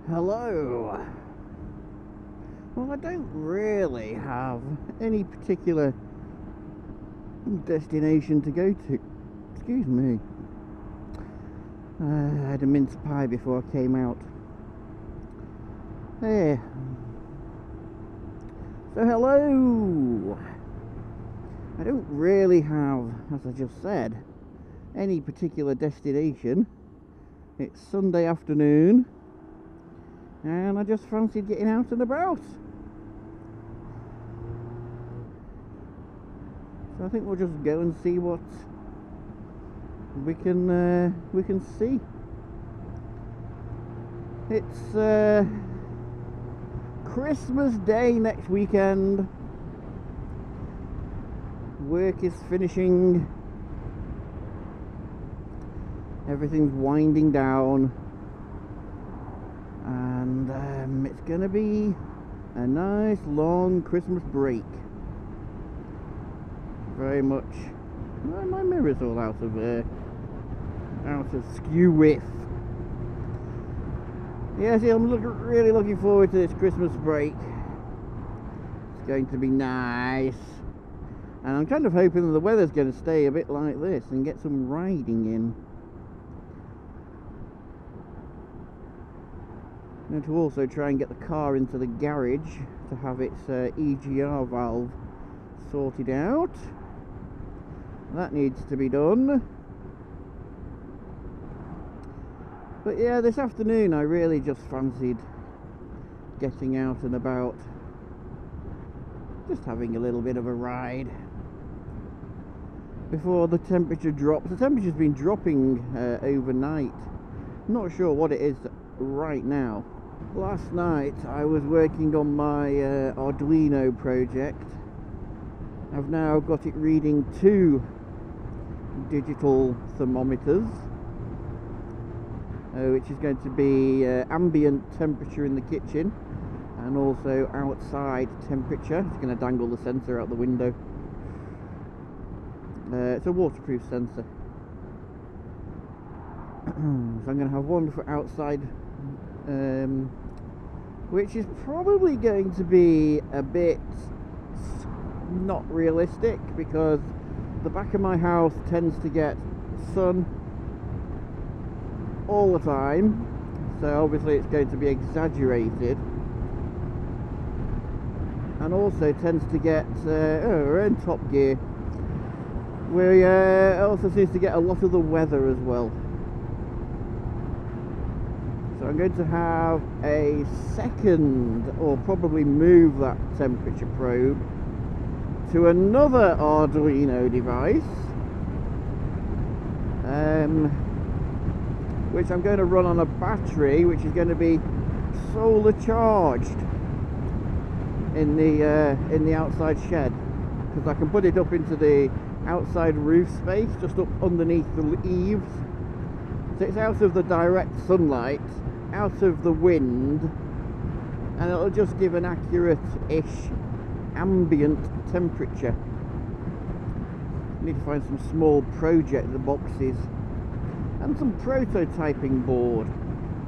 Hello. Well, I don't really have any particular destination to go to. Excuse me. I had a mince pie before I came out. There. So hello. I don't really have, as I just said, any particular destination. It's Sunday afternoon, and I just fancied getting out and about. So I think we'll just go and see what we can see. It's Christmas Day next weekend. Work is finishing. Everything's winding down, and it's going to be a nice long Christmas break. Very much. Well, my mirror's all out of skew width. Yeah, see, I'm really looking forward to this Christmas break. It's going to be nice, and I'm kind of hoping that the weather's going to stay a bit like this and get some riding in. I'm going to also try and get the car into the garage to have its EGR valve sorted out. That needs to be done. But yeah, this afternoon I really just fancied getting out and about, just having a little bit of a ride before the temperature drops. The temperature's been dropping overnight. Not sure what it is right now. Last night I was working on my Arduino project. I've now got it reading 2 digital thermometers, which is going to be ambient temperature in the kitchen and also outside temperature. It's going to dangle the sensor out the window. It's a waterproof sensor. So I'm going to have one for outside, which is probably going to be a bit not realistic, because the back of my house tends to get sun all the time, so obviously it's going to be exaggerated, and also tends to get we're in Top Gear. We also seems to get a lot of the weather as well. So I'm going to have a second, or probably move that temperature probe to another Arduino device, which I'm going to run on a battery, which is going to be solar charged in the outside shed, because I can put it up into the outside roof space, just up underneath the eaves, so it's out of the direct sunlight, out of the wind, and it'll just give an accurate-ish ambient temperature. I need to find some small project boxes and some prototyping board.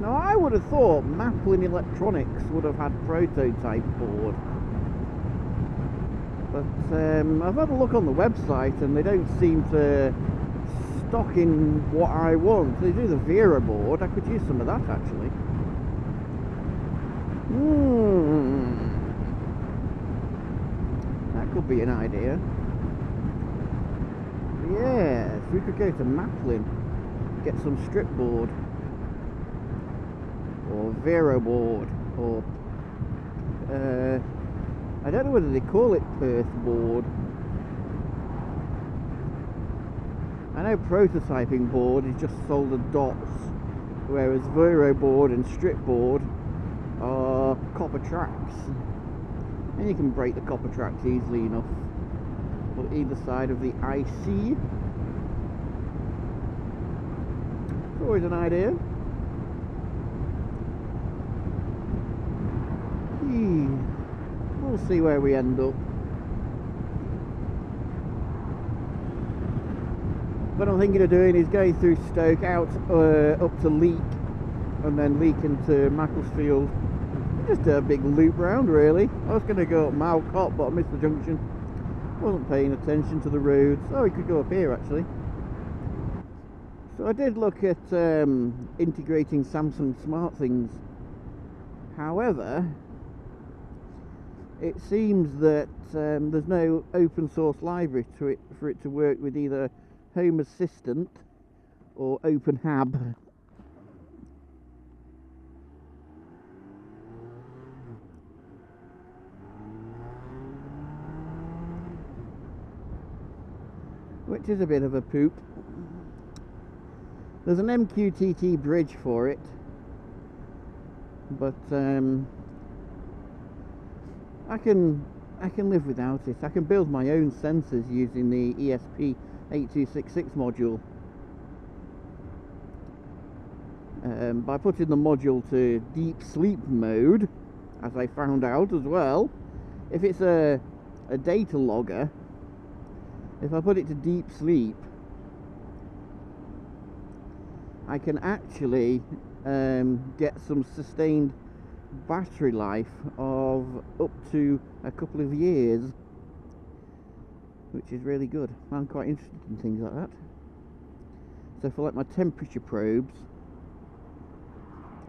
Now I would have thought Maplin Electronics would have had prototype board, but I've had a look on the website and they don't seem to stock in what I want. They do the Vera board. I could use some of that actually. That could be an idea. Yes, we could go to Maplin, get some strip board, or Vero board, or I don't know whether they call it Perth board. I know prototyping board is just soldered dots, whereas Vero board and strip board are copper tracks, and you can break the copper tracks easily enough on either side of the IC. It's always an idea. We'll see where we end up. What I'm thinking of doing is going through Stoke out up to Leek and then leak into Macclesfield. Just a big loop round really. I was going to go up Malcott, but I missed the junction. Wasn't paying attention to the roads. Oh, we could go up here actually. So I did look at integrating Samsung SmartThings. However, it seems that there's no open source library for it to work with either Home Assistant or OpenHAB. Which is a bit of a poop. There's an MQTT bridge for it, but I can live without it. I can build my own sensors using the ESP8266 module. By putting the module to deep sleep mode, as I found out as well, if it's a data logger, if I put it to deep sleep, I can actually get some sustained battery life of up to a couple of years, which is really good. I'm quite interested in things like that. So for like my temperature probes,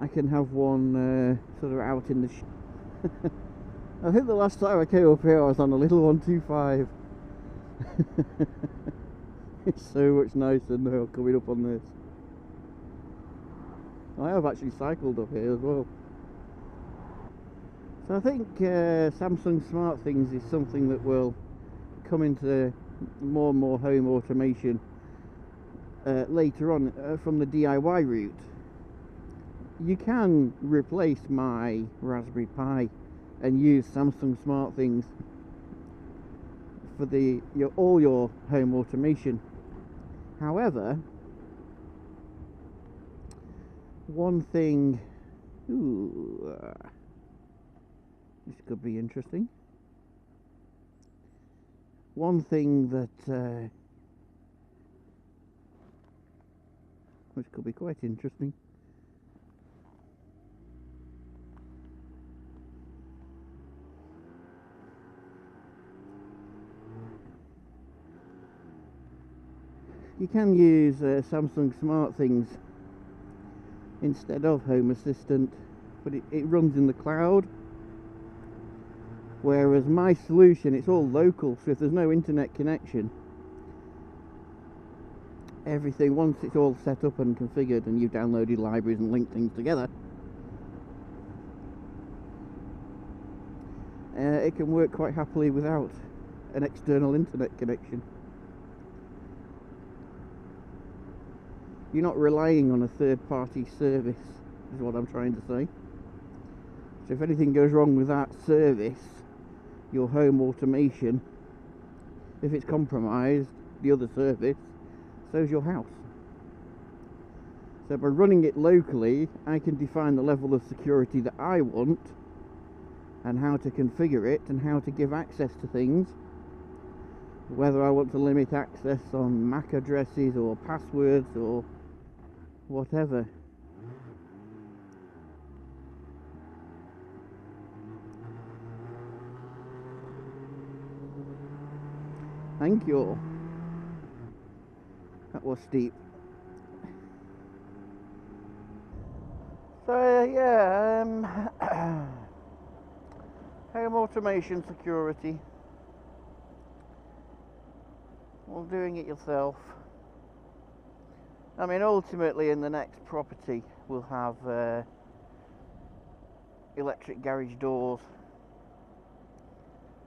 I can have one sort of out in the I think the last time I came up here I was on a little 125. It's so much nicer now coming up on this. I have actually cycled up here as well. So I think Samsung SmartThings is something that will come into more and more home automation later on from the DIY route. You can replace my Raspberry Pi and use Samsung SmartThings for all your home automation. However, one thing, this could be interesting. One thing that which could be quite interesting. You can use Samsung SmartThings instead of Home Assistant, but it runs in the cloud. Whereas my solution, it's all local, so if there's no internet connection, everything, once it's all set up and configured and you've downloaded libraries and linked things together, it can work quite happily without an external internet connection. You're not relying on a third-party service, is what I'm trying to say. So if anything goes wrong with that service, your home automation, if it's compromised, the other service, so's your house. So by running it locally, I can define the level of security that I want, and how to configure it, and how to give access to things. Whether I want to limit access on MAC addresses, or passwords, or whatever. Thank you. That was steep. So yeah, home automation security. Well, doing it yourself. I mean, ultimately in the next property we'll have electric garage doors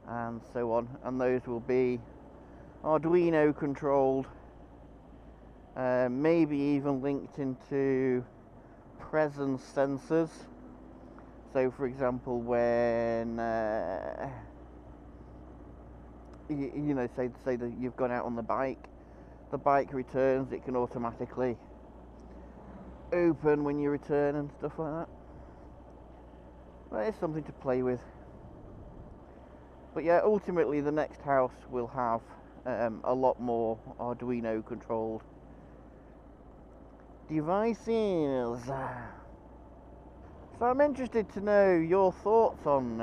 and so on, and those will be Arduino controlled, maybe even linked into presence sensors. So for example, when you know, say that you've gone out on the bike returns, it can automatically open when you return and stuff like that. Well, it's something to play with. But yeah, ultimately the next house will have a lot more Arduino controlled devices. So I'm interested to know your thoughts on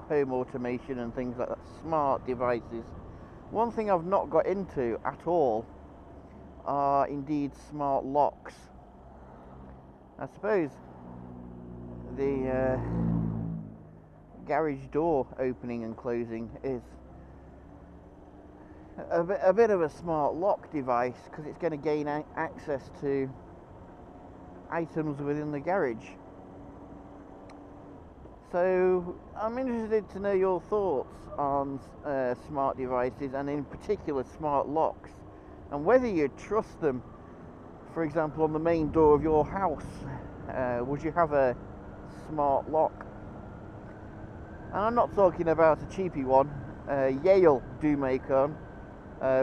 home automation and things like that, smart devices. One thing I've not got into at all are indeed smart locks. I suppose the garage door opening and closing is a bit of a smart lock device, because it's going to gain access to items within the garage. So I'm interested to know your thoughts on smart devices, and in particular smart locks, and whether you trust them. For example, on the main door of your house, would you have a smart lock? And I'm not talking about a cheapy one. Yale do make one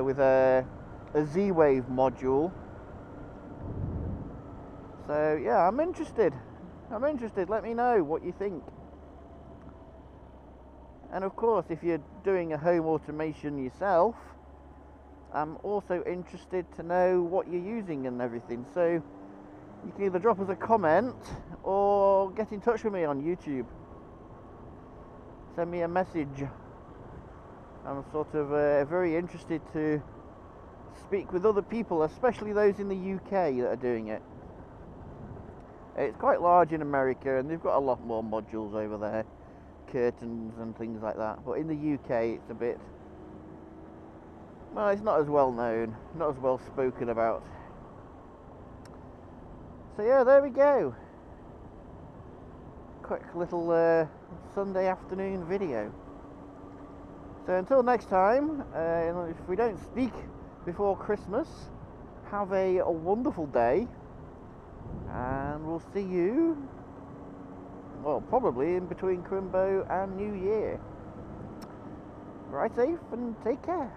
with a Z-Wave module. So yeah, I'm interested. Let me know what you think. And of course, if you're doing a home automation yourself, I'm also interested to know what you're using and everything. So you can either drop us a comment or get in touch with me on YouTube. Send me a message. I'm sort of very interested to speak with other people, especially those in the UK that are doing it. It's quite large in America, and they've got a lot more modules over there, curtains and things like that. But in the UK, it's a bit, well, it's not as well known, not as well spoken about. So yeah, there we go. Quick little Sunday afternoon video. So until next time, if we don't speak before Christmas, have a wonderful day, and we'll see you, well, probably in between Crimbo and New Year. Ride safe and take care.